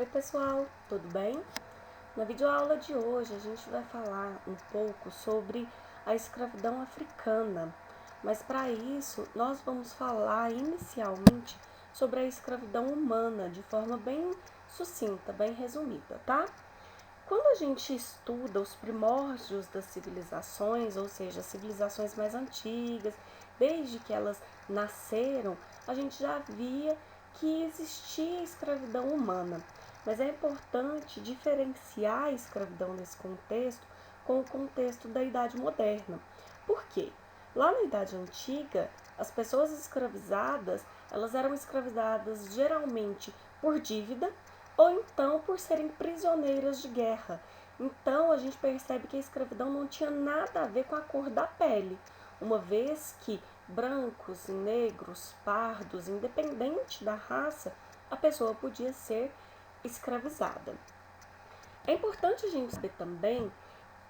Oi pessoal, tudo bem? Na videoaula de hoje a gente vai falar um pouco sobre a escravidão africana, mas para isso nós vamos falar inicialmente sobre a escravidão humana de forma bem sucinta, bem resumida, tá? Quando a gente estuda os primórdios das civilizações, ou seja, as civilizações mais antigas, desde que elas nasceram, a gente já via que existia escravidão humana. Mas é importante diferenciar a escravidão nesse contexto com o contexto da Idade Moderna. Por quê? Lá na Idade Antiga, as pessoas escravizadas, elas eram escravizadas geralmente por dívida ou então por serem prisioneiras de guerra. Então a gente percebe que a escravidão não tinha nada a ver com a cor da pele, uma vez que brancos, negros, pardos, independente da raça, a pessoa podia ser escravizada. É importante a gente saber também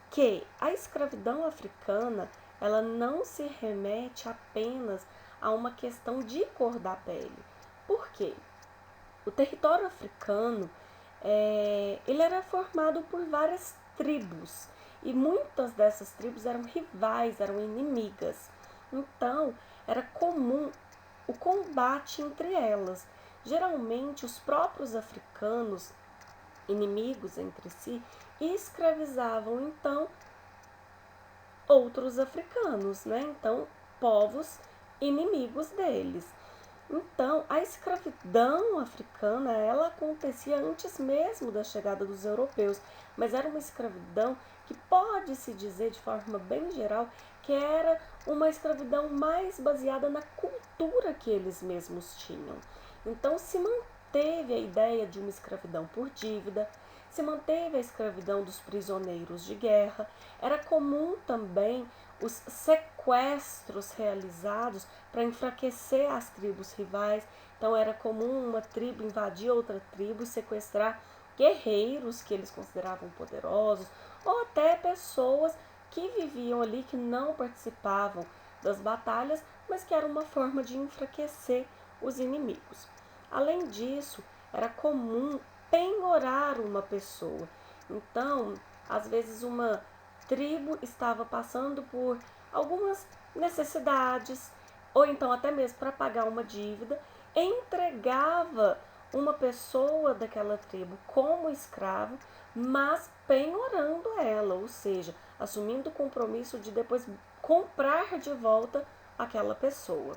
que a escravidão africana ela não se remete apenas a uma questão de cor da pele. Por quê? O território africano ele era formado por várias tribos e muitas dessas tribos eram rivais, eram inimigas. Então, era comum o combate entre elas. Geralmente, os próprios africanos, inimigos entre si, escravizavam então outros africanos, né? Então, povos inimigos deles. Então, a escravidão africana, ela acontecia antes mesmo da chegada dos europeus, mas era uma escravidão que pode-se dizer de forma bem geral que era uma escravidão mais baseada na cultura que eles mesmos tinham. Então, se manteve a ideia de uma escravidão por dívida, se manteve a escravidão dos prisioneiros de guerra, era comum também os sequestros realizados para enfraquecer as tribos rivais. Então era comum uma tribo invadir outra tribo e sequestrar guerreiros que eles consideravam poderosos, ou até pessoas que viviam ali que não participavam das batalhas, mas que era uma forma de enfraquecer os inimigos. Além disso, era comum penhorar uma pessoa. Então, às vezes uma tribo estava passando por algumas necessidades, ou então até mesmo para pagar uma dívida, entregava uma pessoa daquela tribo como escravo, mas penhorando ela, ou seja, assumindo o compromisso de depois comprar de volta aquela pessoa.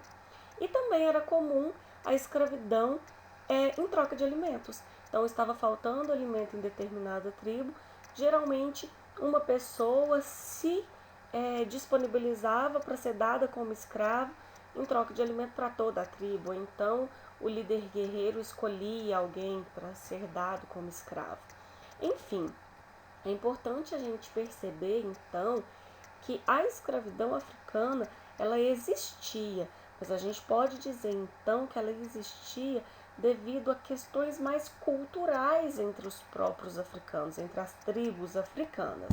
E também era comum a escravidão em troca de alimentos. Então estava faltando alimento em determinada tribo, geralmente uma pessoa se disponibilizava para ser dada como escravo em troca de alimento para toda a tribo. Então o líder guerreiro escolhia alguém para ser dado como escravo. Enfim, é importante a gente perceber então que a escravidão africana ela existia, mas a gente pode dizer então que ela existia devido a questões mais culturais entre os próprios africanos, entre as tribos africanas.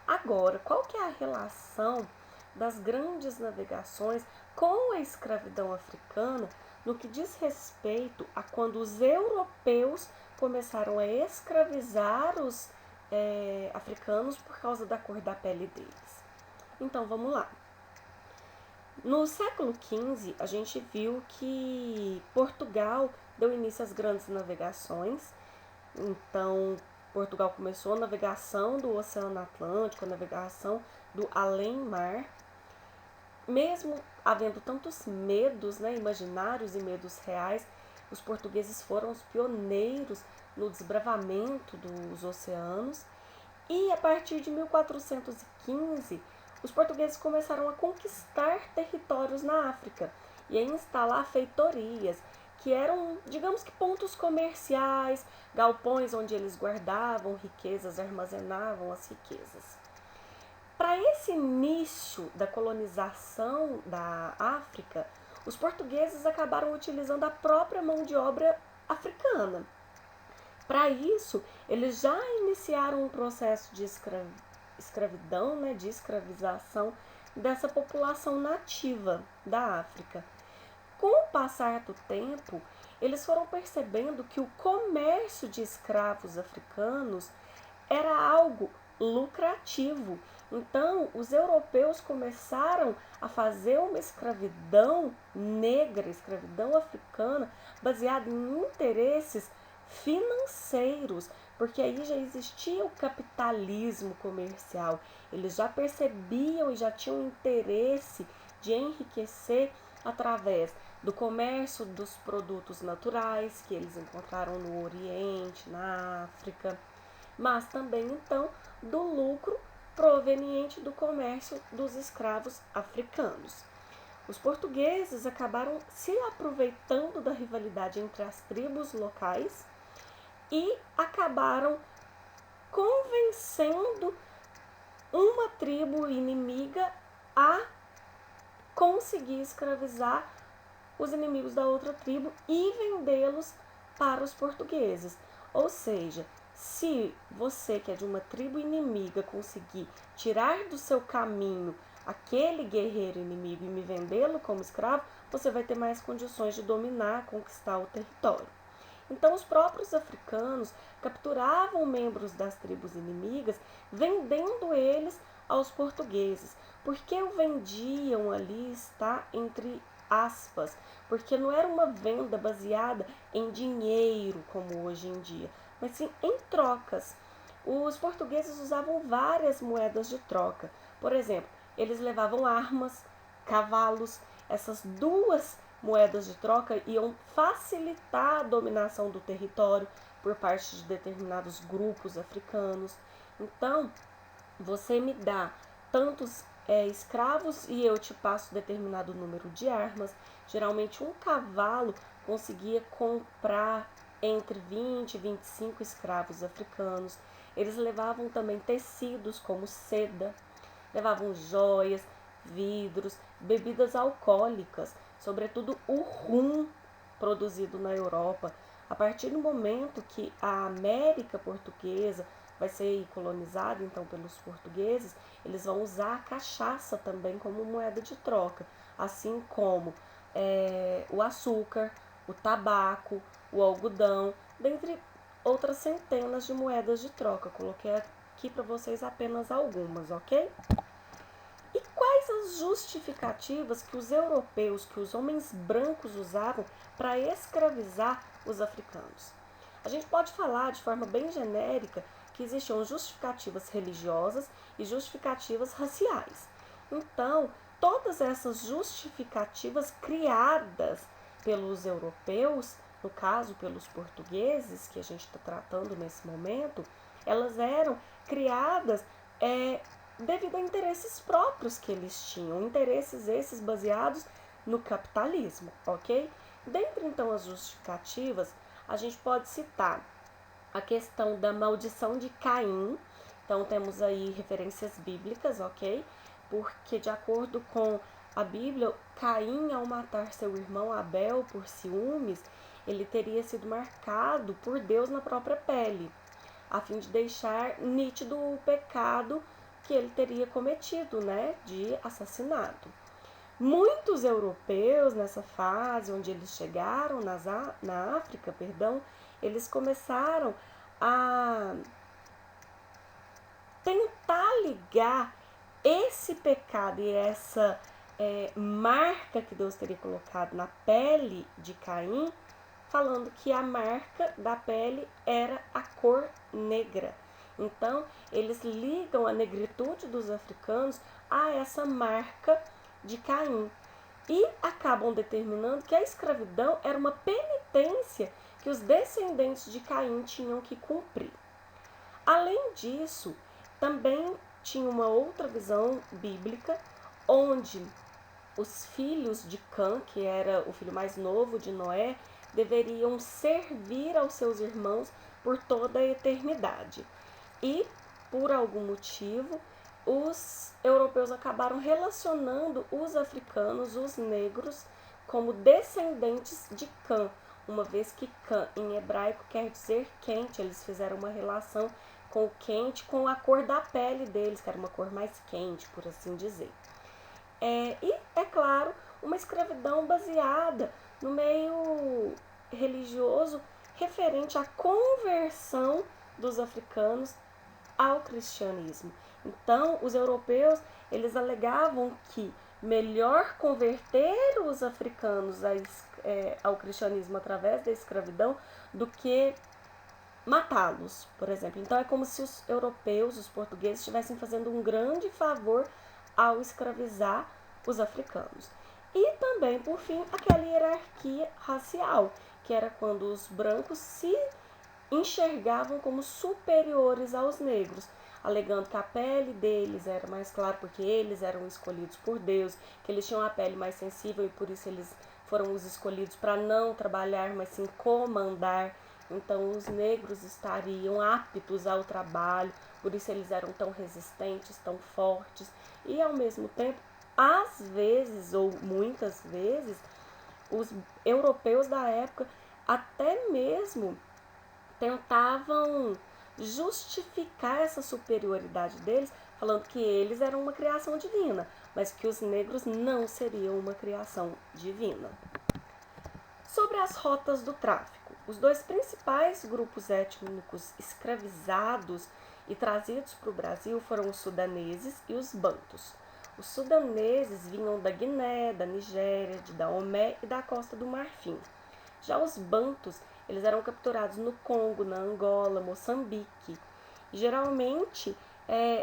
Agora, qual que é a relação das grandes navegações com a escravidão africana no que diz respeito a quando os europeus começaram a escravizar os africanos por causa da cor da pele deles? Então, vamos lá. No século XV, a gente viu que Portugal deu início às grandes navegações. Então, Portugal começou a navegação do Oceano Atlântico, a navegação do além-mar. Mesmo havendo tantos medos, né, imaginários e medos reais, os portugueses foram os pioneiros no desbravamento dos oceanos. E a partir de 1415, os portugueses começaram a conquistar territórios na África e a instalar feitorias, que eram, digamos que, pontos comerciais, galpões onde eles guardavam riquezas, armazenavam as riquezas. Para esse início da colonização da África, os portugueses acabaram utilizando a própria mão de obra africana. Para isso, eles já iniciaram um processo de escravidão, né, de escravização dessa população nativa da África. Com o passar do tempo, eles foram percebendo que o comércio de escravos africanos era algo lucrativo. Então, os europeus começaram a fazer uma escravidão negra, escravidão africana, baseada em interesses financeiros, porque aí já existia o capitalismo comercial. Eles já percebiam e já tinham interesse de enriquecer através do comércio dos produtos naturais que eles encontraram no Oriente, na África, mas também então do lucro proveniente do comércio dos escravos africanos. Os portugueses acabaram se aproveitando da rivalidade entre as tribos locais e acabaram convencendo uma tribo inimiga a conseguir escravizar os inimigos da outra tribo e vendê-los para os portugueses. Ou seja, se você que é de uma tribo inimiga conseguir tirar do seu caminho aquele guerreiro inimigo e me vendê-lo como escravo, você vai ter mais condições de dominar, conquistar o território. Então, os próprios africanos capturavam membros das tribos inimigas, vendendo eles aos portugueses. Por que o vendiam ali está entre aspas, porque não era uma venda baseada em dinheiro como hoje em dia, mas sim em trocas. Os portugueses usavam várias moedas de troca. Por exemplo, eles levavam armas, cavalos. Essas duas moedas de troca iam facilitar a dominação do território por parte de determinados grupos africanos. Então, você me dá tantos escravos e eu te passo determinado número de armas. Geralmente um cavalo conseguia comprar entre 20 e 25 escravos africanos. Eles levavam também tecidos como seda, levavam joias, vidros, bebidas alcoólicas, sobretudo o rum produzido na Europa. A partir do momento que a América portuguesa vai ser colonizada então pelos portugueses, eles vão usar a cachaça também como moeda de troca, assim como o açúcar, o tabaco, o algodão, dentre outras centenas de moedas de troca. Coloquei aqui para vocês apenas algumas, ok? E quais as justificativas que os europeus, que os homens brancos usavam para escravizar os africanos? A gente pode falar de forma bem genérica que existiam justificativas religiosas e justificativas raciais. Então, todas essas justificativas criadas pelos europeus, no caso pelos portugueses, que a gente está tratando nesse momento, elas eram criadas devido a interesses próprios que eles tinham, interesses esses baseados no capitalismo, ok? Dentre então as justificativas, a gente pode citar a questão da maldição de Caim. Então temos aí referências bíblicas, ok? Porque de acordo com a Bíblia, Caim, ao matar seu irmão Abel por ciúmes, ele teria sido marcado por Deus na própria pele, a fim de deixar nítido o pecado que ele teria cometido, né, de assassinato. Muitos europeus, nessa fase onde eles chegaram na África, eles começaram a tentar ligar esse pecado e essa marca que Deus teria colocado na pele de Caim, falando que a marca da pele era a cor negra. Então, eles ligam a negritude dos africanos a essa marca de Caim e acabam determinando que a escravidão era uma penitência que os descendentes de Caim tinham que cumprir. Além disso, também tinha uma outra visão bíblica, onde os filhos de Cã, que era o filho mais novo de Noé, deveriam servir aos seus irmãos por toda a eternidade. E, por algum motivo, os europeus acabaram relacionando os africanos, os negros, como descendentes de Cã, uma vez que Cã em hebraico quer dizer quente. Eles fizeram uma relação com o quente, com a cor da pele deles, que era uma cor mais quente, por assim dizer. E, é claro, uma escravidão baseada no meio religioso referente à conversão dos africanos ao cristianismo. Então, os europeus, eles alegavam que melhor converter os africanos ao cristianismo através da escravidão do que matá-los, por exemplo. Então, é como se os europeus, os portugueses, estivessem fazendo um grande favor ao escravizar os africanos. E também, por fim, aquela hierarquia racial, que era quando os brancos se enxergavam como superiores aos negros, alegando que a pele deles era mais clara porque eles eram escolhidos por Deus, que eles tinham a pele mais sensível e por isso eles foram os escolhidos para não trabalhar, mas sim comandar. Então os negros estariam aptos ao trabalho, por isso eles eram tão resistentes, tão fortes. E ao mesmo tempo, às vezes ou muitas vezes, os europeus da época até mesmo tentavam justificar essa superioridade deles, falando que eles eram uma criação divina, mas que os negros não seriam uma criação divina. Sobre as rotas do tráfico, os dois principais grupos étnicos escravizados e trazidos para o Brasil foram os sudaneses e os bantus. Os sudaneses vinham da Guiné, da Nigéria, de Daomé e da Costa do Marfim. Já os bantus, eles eram capturados no Congo, na Angola, Moçambique. E, geralmente,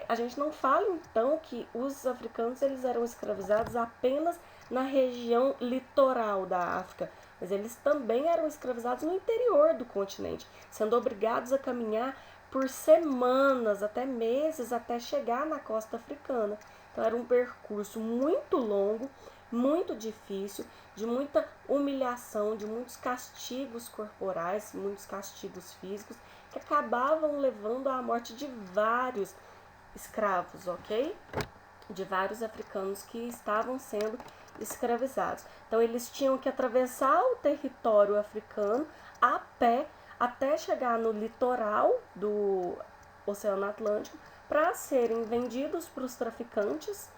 a gente não fala então que os africanos eles eram escravizados apenas na região litoral da África, mas eles também eram escravizados no interior do continente, sendo obrigados a caminhar por semanas, até meses, até chegar na costa africana. Então era um percurso muito longo, muito difícil, de muita humilhação, de muitos castigos corporais, muitos castigos físicos, que acabavam levando à morte de vários escravos, ok? De vários africanos que estavam sendo escravizados. Então eles tinham que atravessar o território africano a pé até chegar no litoral do Oceano Atlântico para serem vendidos para os traficantes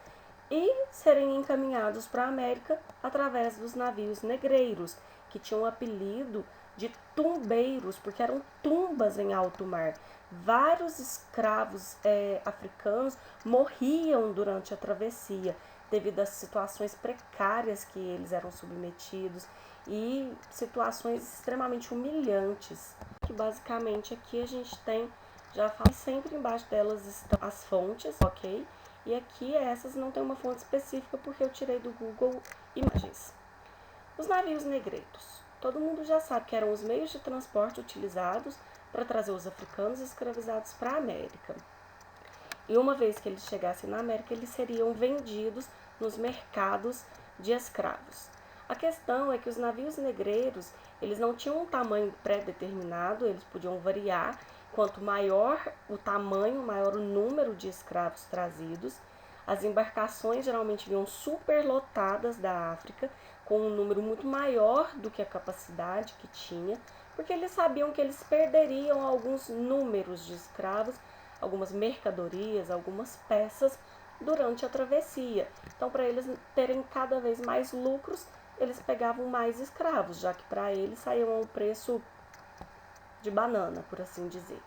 e serem encaminhados para a América através dos navios negreiros, que tinham o apelido de tumbeiros, porque eram tumbas em alto mar. Vários escravos africanos morriam durante a travessia, devido às situações precárias que eles eram submetidos e situações extremamente humilhantes. Que basicamente aqui a gente tem, já fala, sempre embaixo delas estão as fontes, ok? E aqui essas não tem uma fonte específica porque eu tirei do Google Imagens. Os navios negreiros. Todo mundo já sabe que eram os meios de transporte utilizados para trazer os africanos escravizados para a América. E uma vez que eles chegassem na América, eles seriam vendidos nos mercados de escravos. A questão é que os navios negreiros, eles não tinham um tamanho pré-determinado, eles podiam variar. Quanto maior o tamanho, maior o número de escravos trazidos. As embarcações geralmente vinham superlotadas da África, com um número muito maior do que a capacidade que tinha, porque eles sabiam que eles perderiam alguns números de escravos, algumas mercadorias, algumas peças durante a travessia. Então, para eles terem cada vez mais lucros, eles pegavam mais escravos, já que para eles saíam a um preço de banana, por assim dizer.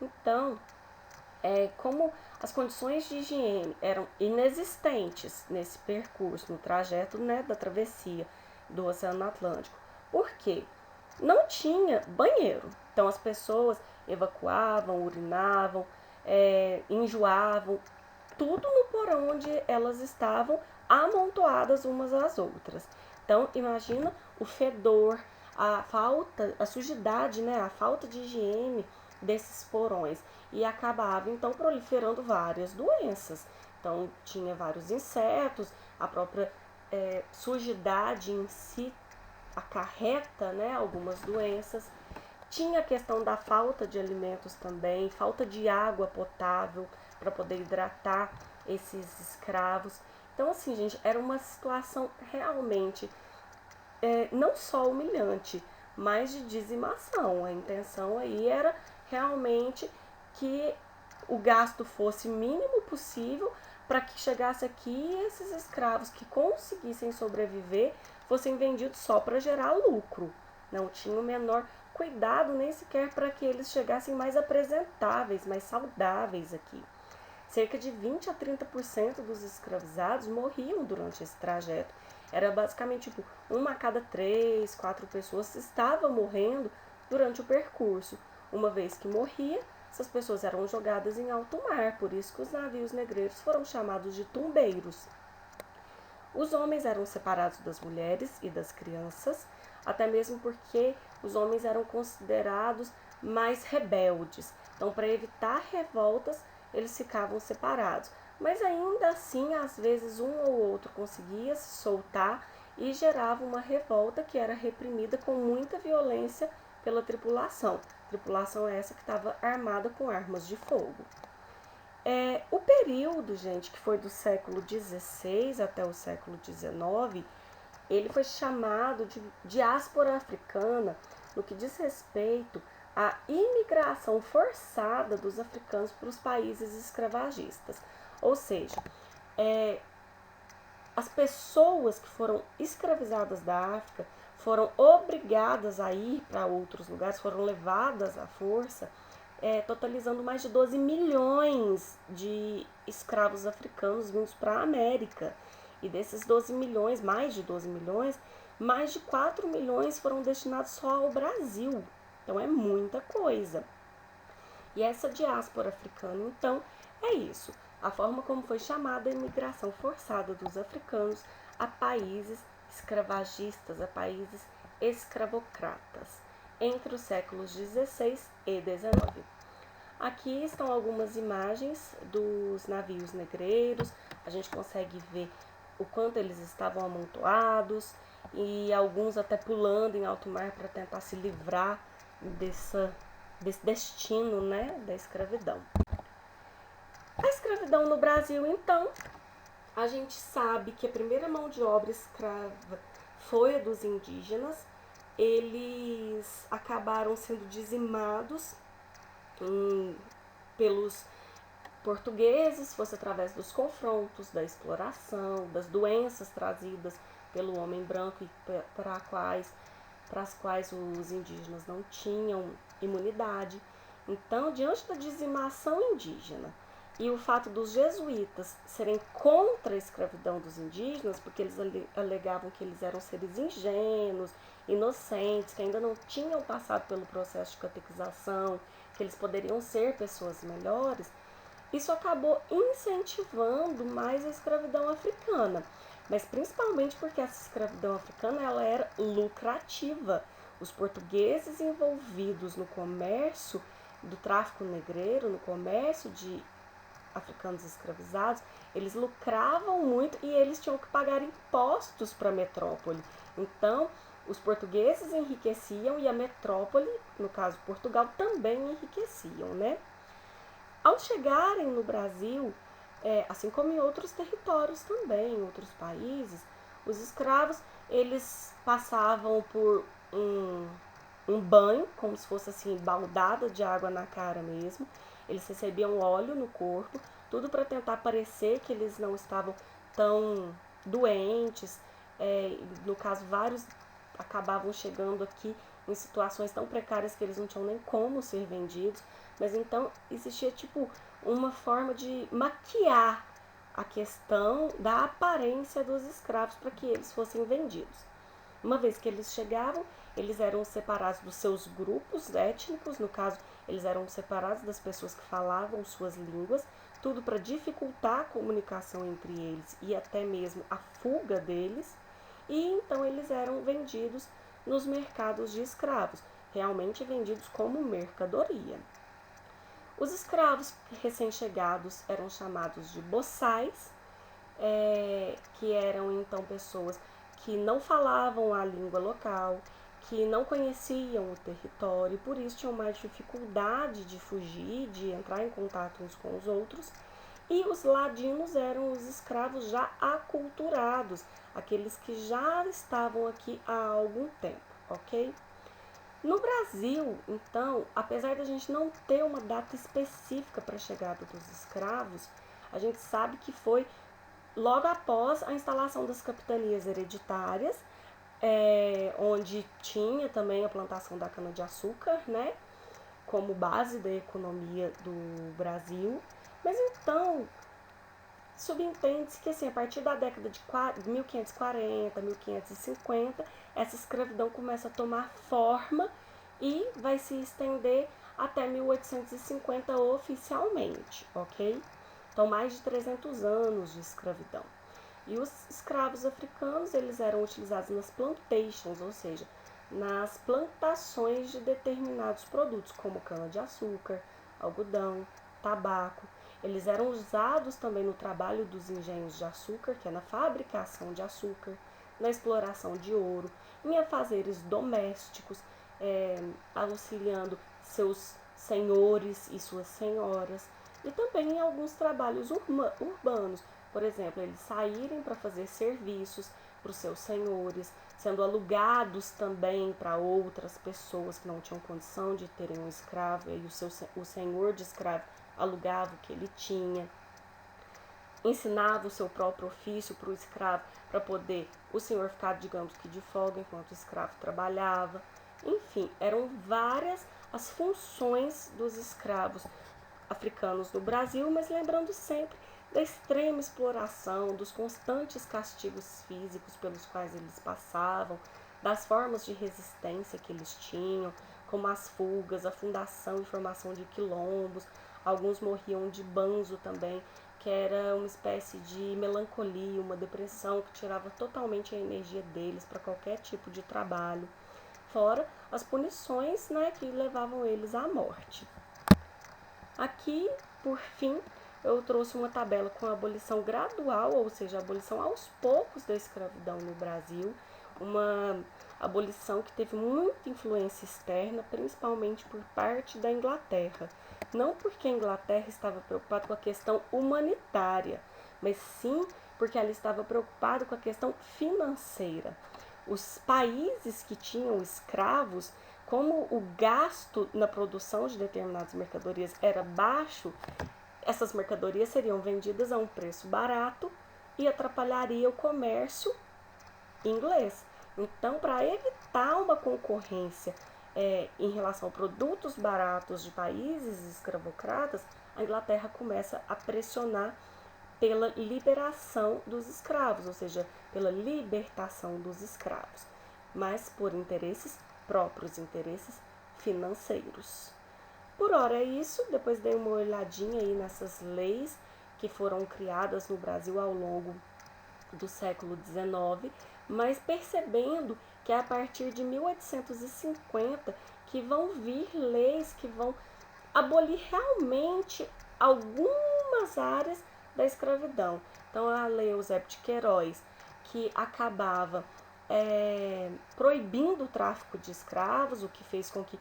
Então, como as condições de higiene eram inexistentes nesse percurso, no trajeto, né, da travessia do Oceano Atlântico, por quê? Não tinha banheiro. Então, as pessoas evacuavam, urinavam, enjoavam, tudo no porão onde elas estavam amontoadas umas às outras. Então, imagina o fedor, a sujidade, né, a falta de higiene desses porões. E acabava, então, proliferando várias doenças. Então, tinha vários insetos, a própria sujidade em si acarreta, né, algumas doenças. Tinha a questão da falta de alimentos também, falta de água potável para poder hidratar esses escravos. Então, assim, gente, era uma situação realmente não só humilhante, mas de dizimação. A intenção aí era realmente que o gasto fosse mínimo possível para que chegasse aqui e esses escravos que conseguissem sobreviver fossem vendidos só para gerar lucro, não tinha o menor cuidado nem sequer para que eles chegassem mais apresentáveis, mais saudáveis aqui. Cerca de 20 a 30% dos escravizados morriam durante esse trajeto. Era basicamente tipo, uma a cada 3, 4 pessoas estava morrendo durante o percurso. Uma vez que morria, essas pessoas eram jogadas em alto mar, por isso que os navios negreiros foram chamados de tumbeiros. Os homens eram separados das mulheres e das crianças, até mesmo porque os homens eram considerados mais rebeldes. Então, para evitar revoltas, eles ficavam separados. Mas ainda assim, às vezes um ou outro conseguia se soltar e gerava uma revolta que era reprimida com muita violência pela tripulação. Tripulação essa que estava armada com armas de fogo. O período, gente, que foi do século XVI até o século XIX, ele foi chamado de diáspora africana no que diz respeito à imigração forçada dos africanos para os países escravagistas. Ou seja, as pessoas que foram escravizadas da África foram obrigadas a ir para outros lugares, foram levadas à força, totalizando mais de 12 milhões de escravos africanos vindos para a América. E desses 12 milhões, mais de 12 milhões, mais de 4 milhões foram destinados só ao Brasil. Então é muita coisa. E essa diáspora africana, então, é isso. A forma como foi chamada a imigração forçada dos africanos a países escravagistas, a países escravocratas, entre os séculos XVI e XIX. Aqui estão algumas imagens dos navios negreiros, a gente consegue ver o quanto eles estavam amontoados e alguns até pulando em alto mar para tentar se livrar desse destino, né, da escravidão. A escravidão no Brasil, então, a gente sabe que a primeira mão de obra escrava foi a dos indígenas. Eles acabaram sendo dizimados pelos portugueses, fosse através dos confrontos, da exploração, das doenças trazidas pelo homem branco e para as quais os indígenas não tinham imunidade. Então, diante da dizimação indígena e o fato dos jesuítas serem contra a escravidão dos indígenas, porque eles alegavam que eles eram seres ingênuos, inocentes, que ainda não tinham passado pelo processo de catequização, que eles poderiam ser pessoas melhores, isso acabou incentivando mais a escravidão africana, mas principalmente porque essa escravidão africana ela era lucrativa. Os portugueses envolvidos no comércio do tráfico negreiro, no comércio de africanos escravizados, eles lucravam muito e eles tinham que pagar impostos para a metrópole. Então, os portugueses enriqueciam e a metrópole, no caso Portugal, também enriqueciam, né? Ao chegarem no Brasil, assim como em outros territórios também, em outros países, os escravos eles passavam por um banho, como se fosse assim, baldada de água na cara mesmo. Eles recebiam óleo no corpo, tudo para tentar parecer que eles não estavam tão doentes. No caso, vários acabavam chegando aqui em situações tão precárias que eles não tinham nem como ser vendidos. Mas então existia tipo uma forma de maquiar a questão da aparência dos escravos para que eles fossem vendidos. Uma vez que eles chegavam, eles eram separados dos seus grupos étnicos, no caso, eles eram separados das pessoas que falavam suas línguas, tudo para dificultar a comunicação entre eles e até mesmo a fuga deles, e então eles eram vendidos nos mercados de escravos, realmente vendidos como mercadoria. Os escravos recém-chegados eram chamados de boçais, que eram então pessoas que não falavam a língua local, que não conheciam o território, por isso tinham mais dificuldade de fugir, de entrar em contato uns com os outros. E os ladinos eram os escravos já aculturados, aqueles que já estavam aqui há algum tempo, ok? No Brasil, então, apesar da gente não ter uma data específica para a chegada dos escravos, a gente sabe que foi logo após a instalação das capitanias hereditárias, onde tinha também a plantação da cana-de-açúcar, né, como base da economia do Brasil. Mas então, subentende-se que assim, a partir da década de 1540, 1550, essa escravidão começa a tomar forma e vai se estender até 1850 oficialmente, ok? Então, mais de 300 anos de escravidão. E os escravos africanos, eles eram utilizados nas plantations, ou seja, nas plantações de determinados produtos, como cana-de-açúcar, algodão, tabaco. Eles eram usados também no trabalho dos engenhos de açúcar, que é na fabricação de açúcar, na exploração de ouro, em afazeres domésticos, auxiliando seus senhores e suas senhoras, e também em alguns trabalhos urbanos. Por exemplo, eles saírem para fazer serviços para os seus senhores, sendo alugados também para outras pessoas que não tinham condição de terem um escravo, e o senhor de escravo alugava o que ele tinha, ensinava o seu próprio ofício para o escravo, para poder o senhor ficar, digamos que, de folga enquanto o escravo trabalhava. Enfim, eram várias as funções dos escravos africanos no Brasil, mas lembrando sempre da extrema exploração, dos constantes castigos físicos pelos quais eles passavam, das formas de resistência que eles tinham, como as fugas, a fundação e formação de quilombos. Alguns morriam de banzo também, que era uma espécie de melancolia, uma depressão que tirava totalmente a energia deles para qualquer tipo de trabalho. Fora as punições, né, que levavam eles à morte. Aqui, por fim, eu trouxe uma tabela com a abolição gradual, ou seja, a abolição aos poucos da escravidão no Brasil, uma abolição que teve muita influência externa, principalmente por parte da Inglaterra. Não porque a Inglaterra estava preocupada com a questão humanitária, mas sim porque ela estava preocupada com a questão financeira. Os países que tinham escravos, como o gasto na produção de determinadas mercadorias era baixo, essas mercadorias seriam vendidas a um preço barato e atrapalharia o comércio inglês. Então, para evitar uma concorrência em relação a produtos baratos de países escravocratas, a Inglaterra começa a pressionar pela liberação dos escravos, ou seja, pela libertação dos escravos, mas por interesses próprios, interesses financeiros. Por hora é isso, depois dei uma olhadinha aí nessas leis que foram criadas no Brasil ao longo do século XIX, mas percebendo que é a partir de 1850 que vão vir leis que vão abolir realmente algumas áreas da escravidão. Então, a Lei Eusébio de Queiroz, que acabava proibindo o tráfico de escravos, o que fez com que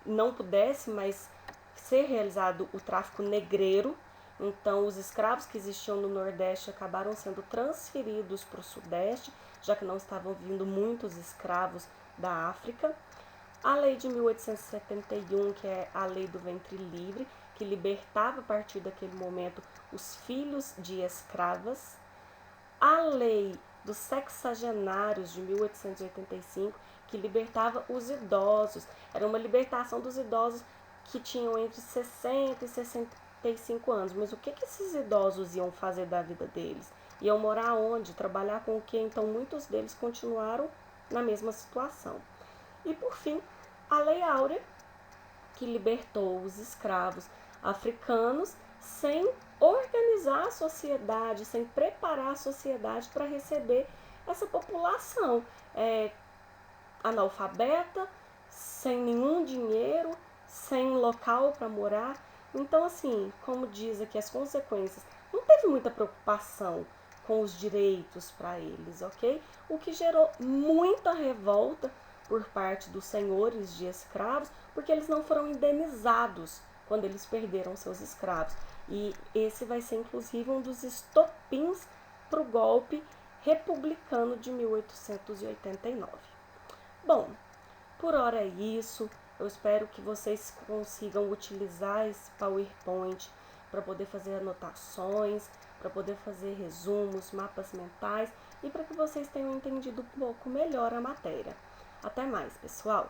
não pudesse mais ser realizado o tráfico negreiro. Então, os escravos que existiam no Nordeste acabaram sendo transferidos para o Sudeste, já que não estavam vindo muitos escravos da África. A lei de 1871, que é a lei do ventre livre, que libertava a partir daquele momento os filhos de escravas. A lei dos sexagenários de 1885, que libertava os idosos. Era uma libertação dos idosos que tinham entre 60 e 65 anos. Mas o que esses idosos iam fazer da vida deles? Iam morar onde? Trabalhar com o quê? Então, muitos deles continuaram na mesma situação. E, por fim, a Lei Áurea, que libertou os escravos africanos sem organizar a sociedade, sem preparar a sociedade para receber essa população analfabeta, sem nenhum dinheiro, sem local para morar. Então, assim, como diz aqui as consequências, não teve muita preocupação com os direitos para eles, ok? O que gerou muita revolta por parte dos senhores de escravos, porque eles não foram indenizados quando eles perderam seus escravos. E esse vai ser, inclusive, um dos estopins para o golpe republicano de 1889. Bom, por hora é isso. Eu espero que vocês consigam utilizar esse PowerPoint para poder fazer anotações, para poder fazer resumos, mapas mentais e para que vocês tenham entendido um pouco melhor a matéria. Até mais, pessoal!